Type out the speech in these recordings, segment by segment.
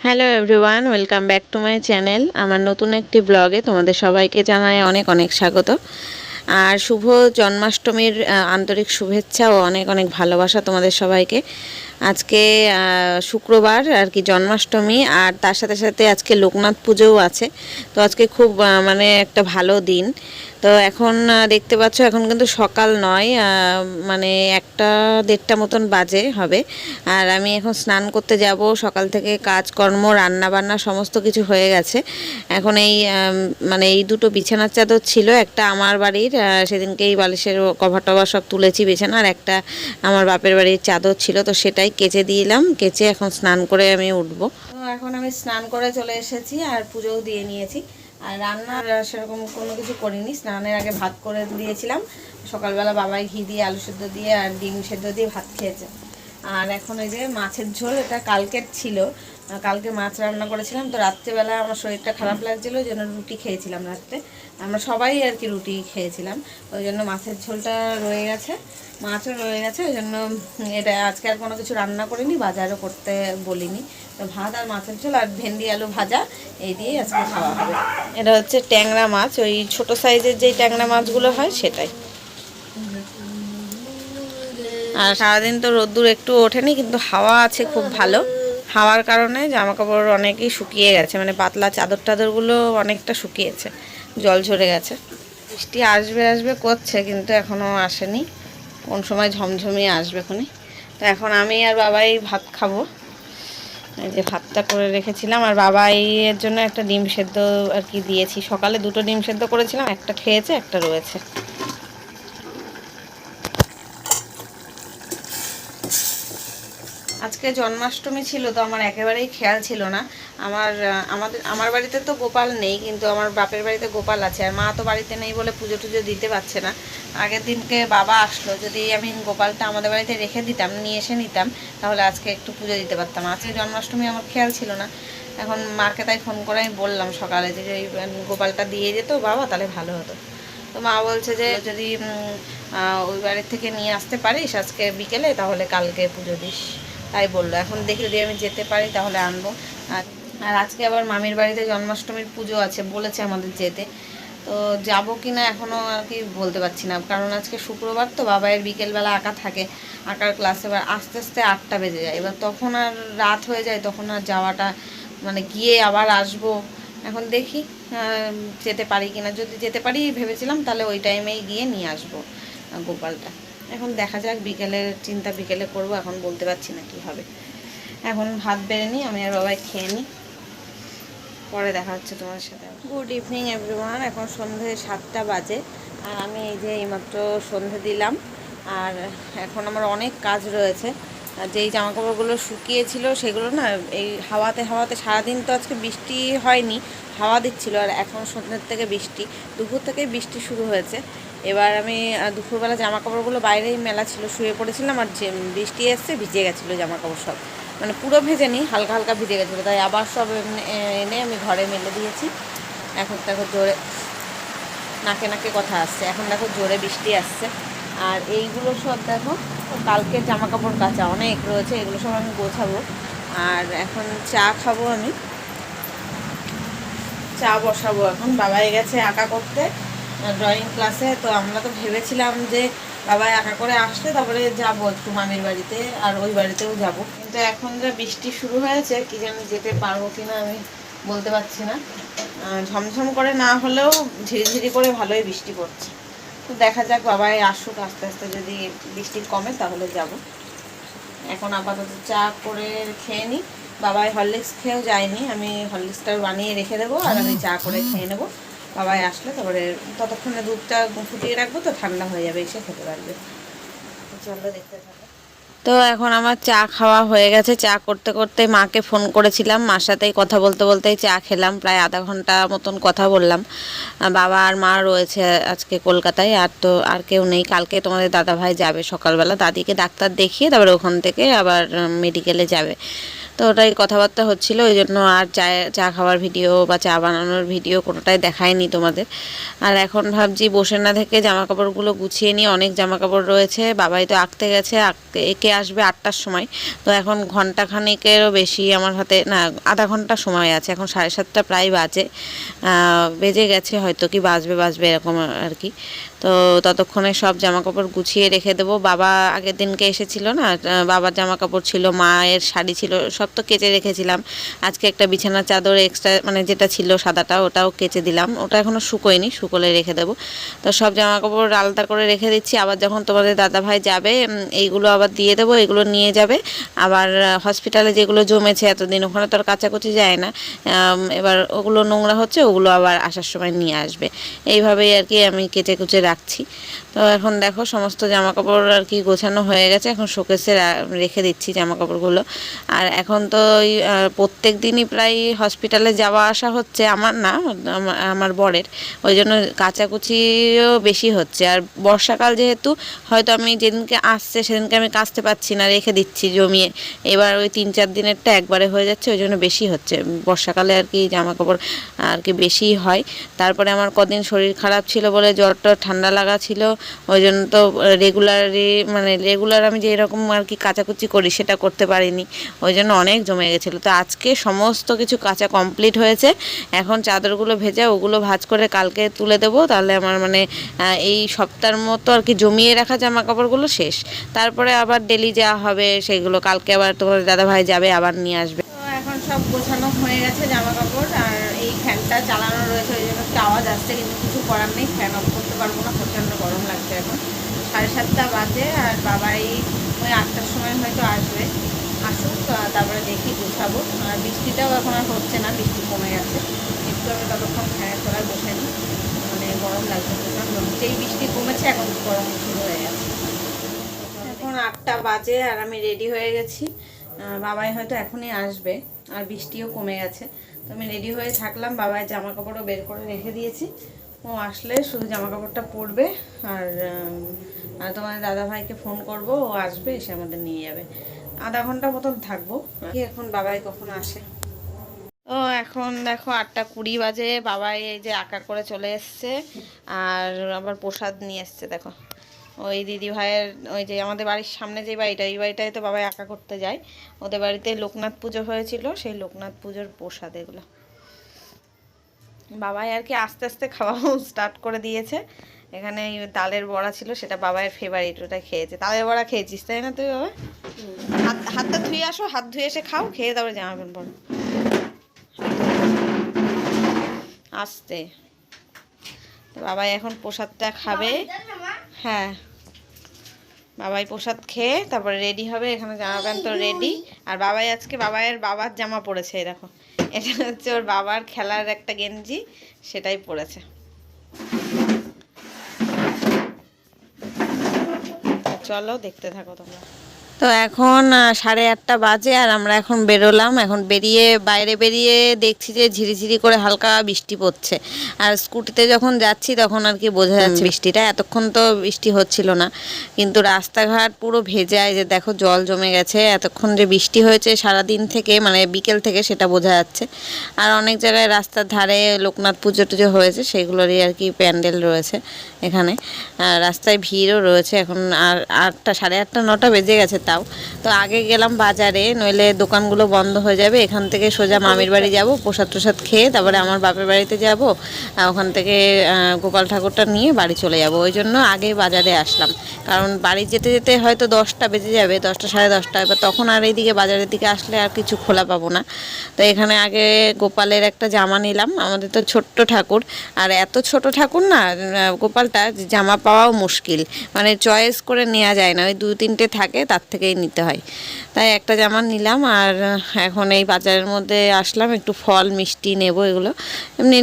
Hello everyone, welcome back to my channel. আমার নতুন একটি ব্লগে তোমাদের সবাইকে জানাই অনেক অনেক স্বাগত। আর শুভ জন্মাষ্টমীর আন্তরিক শুভেচ্ছা ও অনেক অনেক ভালোবাসা তোমাদের সবাইকে। আজকে শুক্রবার আর কি জন্মাষ্টমী, আর তার সাথে সাথে আজকে লোকনাথ পুজোও আছে। তো আজকে খুব মানে একটা ভালো দিন। তো এখন দেখতে পাচ্ছ এখন কিন্তু সকাল নয়, মানে 1-1:30 মতন বাজে হবে। আর আমি এখন স্নান করতে যাব। সকাল থেকে কাজকর্ম রান্না বান্না সমস্ত কিছু হয়ে গেছে। এখন এই মানে এই দুটো বিছানার চাদর ছিল, একটা আমার বাড়ির, সেদিনকেই বালিশের কভার টভার সব তুলেছি বিছানা, আর একটা আমার বাপের বাড়ির চাদর ছিল, তো সেটাই কেচে দিলাম। কেচে এখন স্নান করে আমি উঠবো। তো এখন আমি স্নান করে চলে এসেছি আর পুজোও দিয়ে নিয়েছি। আর রান্নার সেরকম কোনো কিছু করিনি, স্নানের আগে ভাত করে দিয়েছিলাম। সকালবেলা বাবাই ঘি দিয়ে আলু সেদ্ধ দিয়ে আর ডিম সেদ্ধ দিয়ে ভাত খেয়েছে। আর এখন এই যে মাছের ঝোল, এটা কালকের ছিল, কালকে মাছ রান্না করেছিলাম। তো রাত্রেবেলা আমার শরীরটা খারাপ লাগছিলো, ওই জন্য রুটি খেয়েছিলাম রাত্রে। আমরা সবাই আর কি রুটি খেয়েছিলাম, ওই জন্য মাছের ঝোলটা রয়ে গেছে, মাছও রয়ে গেছে। ওই জন্য এটা আজকে আর কোনো কিছু রান্না করিনি, বাজারও করতে বলিনি। তো ভাত আর মাছের ঝোল আর ভেন্ডি আলু ভাজা, এই দিয়েই আজকে খাওয়া হবে। এটা হচ্ছে ট্যাংরা মাছ, ওই ছোট সাইজের যেই ট্যাংরা মাছগুলো হয় সেটাই। আর সারাদিন তো রোদ্দুর একটু ওঠেনি, কিন্তু হাওয়া আছে খুব ভালো। হাওয়ার কারণে জামা কাপড় অনেকই শুকিয়ে গেছে, মানে পাতলা চাদর টাদরগুলো অনেকটা শুকিয়েছে, জল ঝরে গেছে। বৃষ্টি আসবে আসবে করছে, কিন্তু এখনও আসেনি। কোন সময় ঝমঝমিয়ে আসবে এখনই। তো এখন আমি আর বাবাই ভাত খাবো। এই যে ভাতটা করে রেখেছিলাম, আর বাবাইয়ের জন্য একটা ডিম সেদ্ধ আর কি দিয়েছি। সকালে 2টো ডিম সেদ্ধ করেছিলাম, একটা খেয়েছে, একটা রয়েছে। আজকে জন্মাষ্টমী ছিল, তো আমার একেবারেই খেয়াল ছিল না। আমার বাড়িতে তো গোপাল নেই, কিন্তু আমার বাপের বাড়িতে গোপাল আছে। আর মা তো বাড়িতে নেই বলে পুজো টুজো দিতে পারছে না। আগের দিনকে বাবা আসলো, যদি আমি গোপালটা আমাদের বাড়িতে রেখে দিতাম, নিয়ে এসে নিতাম, তাহলে আজকে একটু পুজো দিতে পারতাম। আজকে জন্মাষ্টমী আমার খেয়াল ছিল না। এখন মাকে তাই ফোন করে আমি বললাম সকালে যে এই গোপালটা দিয়ে যেত বাবা, তাহলে ভালো হতো। তো মা বলছে যে যদি ওই বাড়ির থেকে নিয়ে আসতে পারিস আজকে বিকেলে, তাহলে কালকে পুজো দিস, তাই বললো। এখন দেখি যদি আমি যেতে পারি তাহলে আনবো। আর আজকে আবার মামির বাড়িতে জন্মাষ্টমীর পুজো আছে, বলেছে আমাদের যেতে। তো যাবো কি না এখনও আর কি বলতে পারছি না, কারণ আজকে শুক্রবার, তো বাবাইয়ের বিকেলবেলা আঁকা থাকে, আঁকার ক্লাস। এবার আস্তে আস্তে 8টা বেজে যায়, এবার তখন আর রাত হয়ে যায়, তখন আর যাওয়াটা মানে গিয়ে আবার আসবো। এখন দেখি যেতে পারি কিনা। যদি যেতে পারি ভেবেছিলাম, তাহলে ওই টাইমেই গিয়ে নিয়ে আসবো গোপালটা। এখন দেখা যাক, বিকেলের চিন্তা বিকেলে করব, এখন বলতে পারছি না কি হবে। এখন ভাত বেড়ে নিই, আমি আর বাবাই খেয়ে নিই, পরে দেখা হচ্ছে তোমার সাথে। গুড ইভিনিং এভরিওয়ান, এখন সন্ধে 7টা বাজে, আর আমি এই যে এইমাত্র সন্ধে দিলাম। আর এখন আমার অনেক কাজ রয়েছে। আর যেই জামাকাপড়গুলো শুকিয়েছিল সেগুলো না এই হাওয়াতে হাওয়াতে, সারাদিন তো আজকে বৃষ্টি হয়নি, হাওয়া দিচ্ছিল। আর এখন সন্ধ্যের থেকে বৃষ্টি, দুপুর থেকেই বৃষ্টি শুরু হয়েছে। এবার আমি দুপুরবেলা জামাকাপড়গুলো বাইরেই মেলা ছিল, শুয়ে পড়েছিলাম, আর যে বৃষ্টি এসছে ভিজে গেছিলো জামাকাপড় সব, মানে পুরো ভেজে নি, হালকা হালকা ভিজে গেছিলো। তাই আবার সব এনে আমি ঘরে মেলে দিয়েছি। এখন দেখো জোরে নাকে নাকে কথা আসছে, এখন দেখো জোরে বৃষ্টি আসছে। আর এইগুলো সব দেখো কালকের জামা কাপড় কাচা অনেক রয়েছে, এগুলো সব আমি গোছাবো। আর এখন চা খাবো, আমি চা বসাবো। এখন বাবাই গেছে আঁকা করতে ড্রয়িং ক্লাসে। তো আমরা তো ভেবেছিলাম যে বাবাই আঁকা করে আসলে তারপরে যাবো একটু মামির বাড়িতে, আর ওই বাড়িতেও যাব। কিন্তু এখন যা বৃষ্টি শুরু হয়েছে, কি জানি যেতে পারবো কি না আমি বলতে পারছি না। ঝমঝম করে না হলেও ঝিরিঝিরি করে ভালোই বৃষ্টি পড়ছে। তো দেখা যাক, বাবাই আসুক আস্তে আস্তে, যদি বৃষ্টি কমে তাহলে যাব। এখন আপাতত চা করে খেয়ে নিই। বাবাই হরলিক্স খেয়েও যায়নি, আমি হরলিক্সটা বানিয়ে রেখে দেবো, আর আমি চা করে খেয়ে নেবো। বাবাই আসলে তারপরে ততক্ষণে দুধটা ফুটিয়ে রাখবো, তো ঠান্ডা হয়ে যাবে, এসে খেতে পারবে। চলো দেখতে থাকো। তো এখন আমার চা খাওয়া হয়ে গেছে। চা করতে করতে মাকে ফোন করেছিলাম, মার সাথেই কথা বলতে বলতেই চা খেলাম, প্রায় আধা ঘন্টা মতন কথা বললাম। বাবা আর মা রয়েছে আজকে কলকাতায়, আর তো আর কেউ নেই। কালকে তোমাদের দাদা ভাই যাবে সকালবেলা, দাদিকে ডাক্তার দেখিয়ে তারপরে ওখান থেকে আবার মেডিকেলে যাবে। তো ওটাই কথাবার্তা হচ্ছিল, ওই জন্য আর চা খাওয়ার ভিডিও বা চা বানানোর ভিডিও কোনোটাই দেখায়নি তোমাদের। আর এখন ভাবছি বসে না থেকে জামা কাপড়গুলো গুছিয়ে নিয়ে, অনেক জামা কাপড় রয়েছে। বাবাই তো আঁকতে গেছে, একে আসবে 8টার সময়। তো এখন ঘন্টাখানেকেরও বেশি আমার হাতে, না আধা ঘন্টা সময় আছে, এখন 7:30 প্রায় বেজে গেছে, হয়তো কি বাজবে এরকম আর কি। তো ততক্ষণে সব জামা কাপড় গুছিয়ে রেখে দেবো। বাবা আগের দিনকে এসেছিলো না, বাবার জামা কাপড় ছিল, মায়ের শাড়ি ছিল, সব তো কেচে রেখেছিলাম। আজকে একটা বিছানার চাদর এক্সট্রা, মানে যেটা ছিল সাদাটা, ওটাও কেচে দিলাম, ওটা এখনও শুকোয়নি, শুকোলে রেখে দেবো। তো সব জামা কাপড় আলাদা করে রেখে দিচ্ছি। আবার যখন তোমাদের দাদাভাই যাবে, এইগুলো আবার দিয়ে দেবো, এগুলো নিয়ে যাবে। আবার হসপিটালে যেগুলো জমেছে এতদিন, ওখানে তো আর কাচাকুচি যায় না, এবার ওগুলো নোংরা হচ্ছে, ওগুলো আবার আসার সময় নিয়ে আসবে। এইভাবেই আর কি আমি কেচে কুচে রাখছি। তো এখন দেখো সমস্ত জামা কাপড় আর কি গোছানো হয়ে গেছে, এখন শোকেসে রেখে দিচ্ছি জামা কাপড়গুলো। আর এখন তো ওই প্রত্যেক দিনই প্রায় হসপিটালে যাওয়া আসা হচ্ছে, আমার না, আমার বরের, ওই জন্য কাচাকুচিও বেশি হচ্ছে। আর বর্ষাকাল যেহেতু, হয়তো আমি যেদিনকে আসছে সেদিনকে আমি কাচতে পারছি না, রেখে দিচ্ছি জমিয়ে। এবার ওই 3-4 দিনেরটা একবারে হয়ে যাচ্ছে, ওই জন্য বেশি হচ্ছে। বর্ষাকালে আর কি জামা কাপড় আর কি বেশি হয়। তারপরে আমার কদিন শরীর খারাপ ছিল বলে জ্বরটা ঠান্ডা লাগা ছিল, ওই জন্য তো রেগুলার আমি যে এরকম আর কি কাচাকুচি করি সেটা করতে পারিনি, ওই জন্য অনেক জমে গেছিলো। তো আজকে সমস্ত কিছু কাচা কমপ্লিট হয়েছে। এখন চাদরগুলো ভেজা, ওগুলো ভাঁজ করে কালকে তুলে দেবো, তাহলে আমার এই সপ্তাহের মতো আর কি জমিয়ে রাখা জামা কাপড়গুলো শেষ। তারপরে আবার ডেলি যাওয়া হবে সেগুলো, কালকে আবার তোমার দাদাভাই যাবে, আবার নিয়ে আসবে। তো এখন সব গোছানো হয়ে গেছে জামা কাপড়, আর এই ফ্যানটা চালানো রয়েছে, ওই জন্য একটু আওয়াজ আসছে, কিন্তু কিছু করার নেই, ফ্যান অফ করতে পারবো না, প্রচণ্ড গরম লাগছে। এখন 7:30 বাজে, আর বাবাই ওই 8টার সময় হয়তো আসবে। আসুক, তারপরে দেখি গুছাবো। আর বৃষ্টিটাও এখন আর হচ্ছে না, বৃষ্টি কমে গেছে, একটু আমি ততক্ষণ ফ্যানের তলায় বসে নিই, গরম লাগছে প্রচণ্ড। যেই বৃষ্টি কমেছে এখন গরম শুরু হয়ে গেছে। এখন 8টা বাজে আর আমি রেডি হয়ে গেছি। বাবাই হয়তো এখনই আসবে, আর বৃষ্টিও কমে গেছে। তো আমি রেডি হয়ে থাকলাম, বাবাই জামা কাপড়ও বের করে রেখে দিয়েছি, ও আসলে শুধু জামা কাপড়টা পরবে। আর তোমার দাদাভাইকে ফোন করব, ও আসবে, এসে আমাদের নিয়ে যাবে। আধা ঘন্টা মতন থাকবো। এখন বাবাই কখন আসে। ও এখন দেখো 8:20 বাজে, বাবাই এই যে আঁকা করে চলে এসছে, আর আবার প্রসাদ নিয়ে এসছে। দেখো ওই দিদি ভাইয়ের, ওই যে আমাদের বাড়ির সামনে যে বাড়িটা, এই বাড়িটায় তো বাবাই আঁকা করতে যায়, ওদের বাড়িতে লোকনাথ পুজো হয়েছিল, সেই লোকনাথ পুজোর প্রসাদ এগুলো। বাবাই আর কি আস্তে আস্তে খাওয়াও স্টার্ট করে দিয়েছে। এখানে তালের বড়া ছিল, সেটা বাবাইয়ের ফেভারিট, ওটা খেয়েছে। তালের বড়া খেয়েছিস তাই না তুই বাবা? হাতটা ধুয়ে আসো, হাত ধুয়ে এসে খাও, খেয়ে তারপরে জামা প্যান্ট পরো আসতে। তো বাবাই এখন প্রসাদটা খাবে। হ্যাঁ, বাবাই প্রসাদ খেয়ে তারপরে রেডি হবে। এখানে জামা প্যান্ট তো রেডি। আর বাবাই আজকে বাবার জামা পরেছে, দেখো এটা হচ্ছে ওর বাবার খেলার একটা গেঞ্জি, সেটাই পরেছে। চলো দেখতে থাকো তোমরা। তো এখন 8:30 বাজে, আর আমরা এখন বেরোলাম। এখন বাইরে বেরিয়ে দেখছি যে ঝিরিঝিরি করে হালকা বৃষ্টি পড়ছে। আর স্কুটিতে যখন যাচ্ছি তখন আর কি বোঝা যাচ্ছে বৃষ্টিটা, এতক্ষণ তো বৃষ্টি হচ্ছিল না, কিন্তু রাস্তাঘাট পুরো ভেজায়, যে দেখো জল জমে গেছে। এতক্ষণ যে বৃষ্টি হয়েছে সারাদিন থেকে, বিকেল থেকে, সেটা বোঝা যাচ্ছে। আর অনেক জায়গায় রাস্তার ধারে লোকনাথ পুজো টুজো হয়েছে, সেগুলোরই আর কি প্যান্ডেল রয়েছে এখানে। রাস্তায় ভিড়ও রয়েছে। এখন আর 8টা, 8:30, 9টা বেজে গেছে তাও। তো আগে গেলাম বাজারে, নইলে দোকানগুলো বন্ধ হয়ে যাবে। এখান থেকে সোজা মামির বাড়ি যাব, প্রসাদ টসাদ খেয়ে তারপরে আমার বাপের বাড়িতে যাব, ওখান থেকে গোপাল ঠাকুরটা নিয়ে বাড়ি চলে যাব। ওই জন্য আগে বাজারে আসলাম, কারণ বাড়ি যেতে যেতে হয়তো 10টা বেজে যাবে, 10টা, 10:30। এবার তখন আর এইদিকে বাজারের দিকে আসলে আর কিছু খোলা পাবো না। তো এখানে আগে গোপালের একটা জামা নিলাম, আমাদের তো ছোট্ট ঠাকুর, আর এত ছোট ঠাকুর না গোপালটা, জামা পাওয়াও মুশকিল, চয়েস করে নেওয়া যায় না, ওই 2-3টে থাকে, তার থেকেই নিতে হয়। তাই একটা জামা নিলাম। আর এখন এই বাজারের মধ্যে আসলাম, একটু ফল মিষ্টি নেব, এগুলো এমনি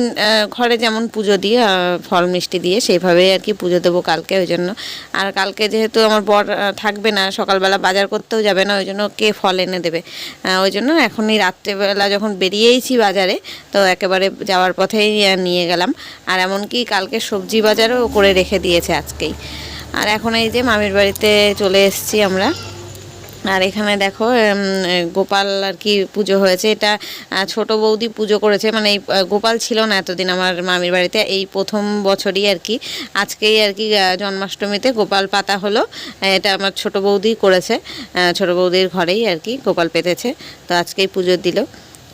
ঘরে যেমন পুজো দিয়ে ফল মিষ্টি দিয়ে সেইভাবেই আর কি পুজো দেবো কালকে, ওই জন্য। আর কালকে যেহেতু আমার বর থাকবে না, সকালবেলা বাজার করতেও যাবে না, ওই জন্য কে ফল এনে দেবে, ওই জন্য এখনই রাত্রেবেলা যখন বেরিয়েইছি বাজারে, তো একেবারে যাওয়ার পথেই নিয়ে গেলাম। আর এমনকি কালকে সবজি বাজারও করে রেখে দিয়েছে আজকেই। আর এখন এই যে মামির বাড়িতে চলে এসেছি আমরা। আর এখানে দেখো গোপাল আর কি পুজো হয়েছে, এটা ছোট বৌদি পুজো করেছে, মানে এই গোপাল ছিল না এতদিন আমার মামির বাড়িতে, এই প্রথম বছরই আর কি, আজকেই আর কি জন্মাষ্টমীতে গোপাল পাতা হলো, এটা আমার ছোট বৌদি করেছে, ছোট বৌদির ঘরেই আর কি গোপাল পেতেছে, তো আজকেই পুজো দিল।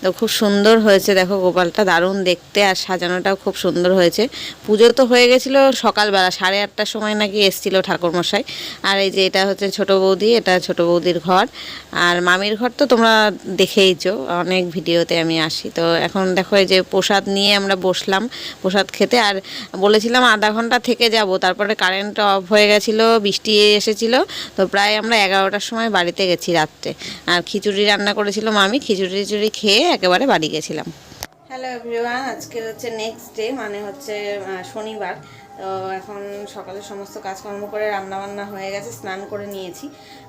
তো খুব সুন্দর হয়েছে দেখো গোপালটা, দারুণ দেখতে, আর সাজানোটাও খুব সুন্দর হয়েছে। পুজো তো হয়ে গেছিলো সকালবেলা 8:30টার সময় নাকি এসছিল ঠাকুরমশাই। আর এই যে এটা হচ্ছে ছোট বৌদি, এটা ছোট বৌদির ঘর, আর মামির ঘর তো তোমরা দেখেইছো, অনেক ভিডিওতে আমি আসি। তো এখন দেখো এই যে প্রসাদ নিয়ে আমরা বসলাম প্রসাদ খেতে, আর বলেছিলাম আধা ঘন্টা থেকে যাব, তারপরে কারেন্ট অফ হয়ে গেছিলো, বৃষ্টি এসেছিল, তো প্রায় আমরা 11টার সময় বাড়িতে গেছি রাত্রে। আর খিচুড়ি রান্না করেছিল মামি, খিচুড়ি খেয়ে একেবারে বাড়ি গেছিলাম। হ্যালো এভরিওয়ান, আজকে হচ্ছে নেক্সট ডে, মানে হচ্ছে শনিবার। তো এখন সকালে সমস্ত কাজকর্ম করে রান্নাবান্না হয়ে গেছে, স্নান করে নিয়েছি।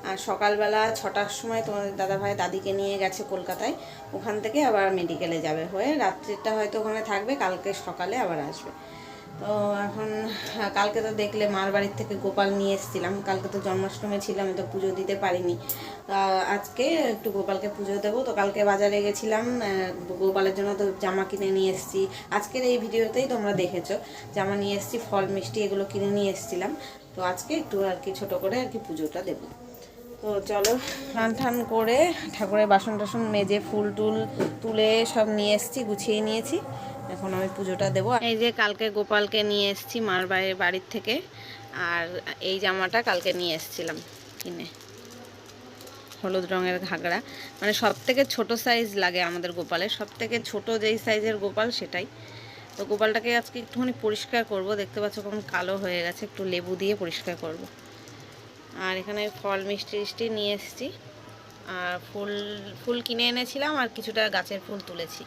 আর সকালবেলা 6টার সময় তোমাদের দাদাভাই দাদিকে নিয়ে গেছে কলকাতায়, ওখান থেকে আবার মেডিকেলে যাবে, হয়ে রাত্রিটা হয়তো ওখানে থাকবে, কালকে সকালে আবার আসবে। তো এখন কালকে তো দেখলে মার বাড়ির থেকে গোপাল নিয়ে এসেছিলাম, কালকে তো জন্মাষ্টমী ছিল, আমি তো পুজো দিতে পারিনি, আজকে একটু গোপালকে পুজো দেবো। তো কালকে বাজারে গেছিলাম, গোপালের জন্য তো জামা কিনে নিয়ে এসেছি, আজকের এই ভিডিওতেই তোমরা দেখেছো জামা নিয়ে এসেছি, ফল মিষ্টি এগুলো কিনে নিয়ে এসেছিলাম। তো আজকে একটু আর কি ছোটো করে আর কি পুজোটা দেবো। তো চলো স্নান টান করে ঠাকুরের বাসন টাসন মেজে ফুল টুল তুলে সব নিয়ে এসেছি, গুছিয়ে নিয়েছি, এখন আমি পুজোটা দেবো। এই যে কালকে গোপালকে নিয়ে এসেছি মার বাড়ির থেকে, আর এই জামাটা কালকে নিয়ে এসেছিলাম কিনে, হলুদ রঙের ঘাগরা, মানে সব থেকে ছোটো সাইজ লাগে আমাদের গোপালের, সব থেকে ছোটো যেই সাইজের গোপাল সেটাই। তো গোপালটাকে আজকে একটুখানি পরিষ্কার করব, দেখতে পাচ্ছ কেমন কালো হয়ে গেছে, একটু লেবু দিয়ে পরিষ্কার করব। আর এখানে ফল মিষ্টি নিয়ে এসেছি, আর ফুল কিনে এনেছিলাম, আর কিছুটা গাছের ফুল তুলেছি।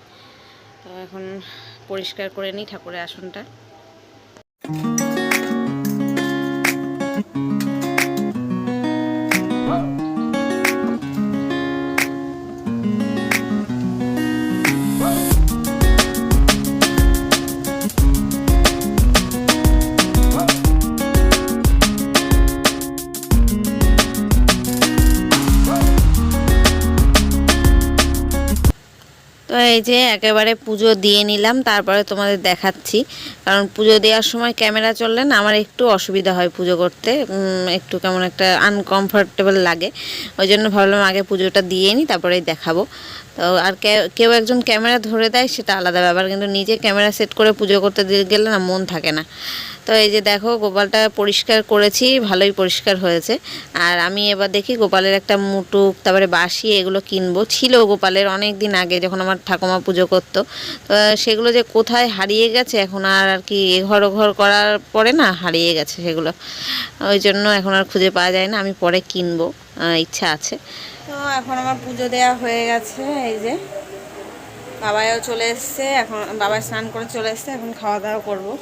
তো এখন পরিষ্কার করে নিই ঠাকুরের আসনটা। তো এই যে একেবারে পুজো দিয়ে নিলাম, তারপরে তোমাদের দেখাচ্ছি, কারণ পুজো দেওয়ার সময় ক্যামেরা চললে না আমার একটু অসুবিধা হয় পুজো করতে, একটু কেমন একটা আনকমফর্টেবল লাগে, ওই জন্য ভাবলাম আগে পুজোটা দিয়ে নিই তারপরেই দেখাবো। তো আর কেউ একজন ক্যামেরা ধরে দেয় সেটা আলাদা ব্যাপার, কিন্তু নিজে ক্যামেরা সেট করে পুজো করতে গেলে না মন থাকে না। তো এই যে দেখো গোপালটা পরিষ্কার করেছি, ভালোই পরিষ্কার হয়েছে। আর আমি এবার দেখি গোপালের একটা মুটুক, তারপরে বাঁশি এগুলো কিনবো, ছিল গোপালের অনেক দিন আগে যখন আমার ঠাকুমা পুজো করতো, তো সেগুলো যে কোথায় হারিয়ে গেছে এখন আর কি এঘর ওঘর করার পরে না হারিয়ে গেছে সেগুলো, ওই জন্য এখন আর খুঁজে পাওয়া যায় না, আমি পরে কিনবো, ইচ্ছা আছে। তো এখন আমার পুজো দেওয়া হয়ে গেছে, এই যে বাবাও চলে এসছে, এখন বাবা স্নান করে চলে এসছে, এখন খাওয়া দাওয়া করবো।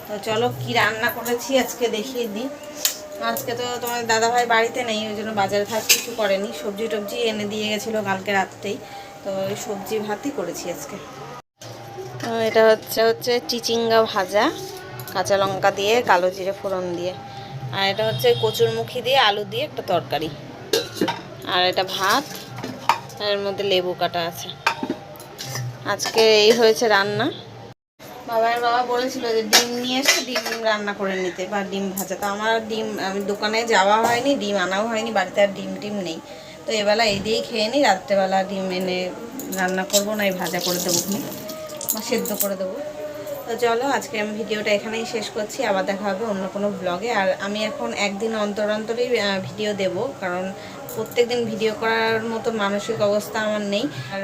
তো চলো কি রান্না করেছি আজকে দেখিয়ে দিই। আজকে তো তোমার দাদাভাই বাড়িতে নেই, ওই জন্য বাজারে থাক কিছু করেনি, সবজি টবজি এনে দিয়ে গেছিলো কালকে রাত্রেই, তো ওই সবজি ভাতই করেছি আজকে। তো এটা হচ্ছে চিচিঙ্গা ভাজা, কাঁচা লঙ্কা দিয়ে কালো জিরে ফোড়ন দিয়ে, আর এটা হচ্ছে কচুরমুখী দিয়ে আলু দিয়ে একটা তরকারি, আর এটা ভাত, এর মধ্যে লেবু কাটা আছে। আজকে এই হয়েছে রান্না। বাবা বলেছিল যে ডিম নিয়ে এসে ডিম রান্না করে নিতে, বা ডিম ভাজা, তো আমার আমি দোকানে যাওয়া হয়নি, ডিম আনাও হয়নি, বাড়িতে আর ডিম নেই, তো এবেলা এই দিয়েই খেয়ে নিই, রাত্রেবেলা ডিম এনে রান্না করবো না, এই ভাজা করে দেবো বা সেদ্ধ করে দেবো। তো চলো আজকে আমি ভিডিওটা এখানেই শেষ করছি, আবার দেখা হবে অন্য কোনো ব্লগে। আর আমি এখন একদিন অন্তরই ভিডিও দেব, কারণ প্রত্যেকদিন ভিডিও করার মতো মানসিক অবস্থা আমার নেই। আর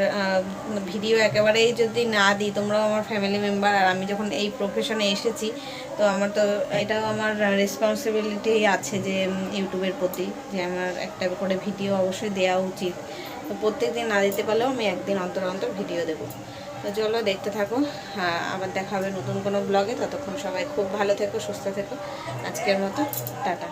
ভিডিও একেবারেই যদি না দিই, তোমরাও আমার ফ্যামিলি মেম্বার, আর আমি যখন এই প্রফেশনে এসেছি, তো আমার তো এটাও আমার রেসপন্সিবিলিটি আছে যে ইউটিউবের প্রতি, যে আমার একটা করে ভিডিও অবশ্যই দেওয়া উচিত। তো প্রত্যেক দিন না দিতে পারলেও আমি একদিন অন্তর ভিডিও দেবো। তো চলো দেখতে থাকো, আবার দেখা হবে নতুন কোনো ব্লগে, ততক্ষণ সবাই খুব ভালো থেকো, সুস্থ থেকো, আজকের মতো টাটা।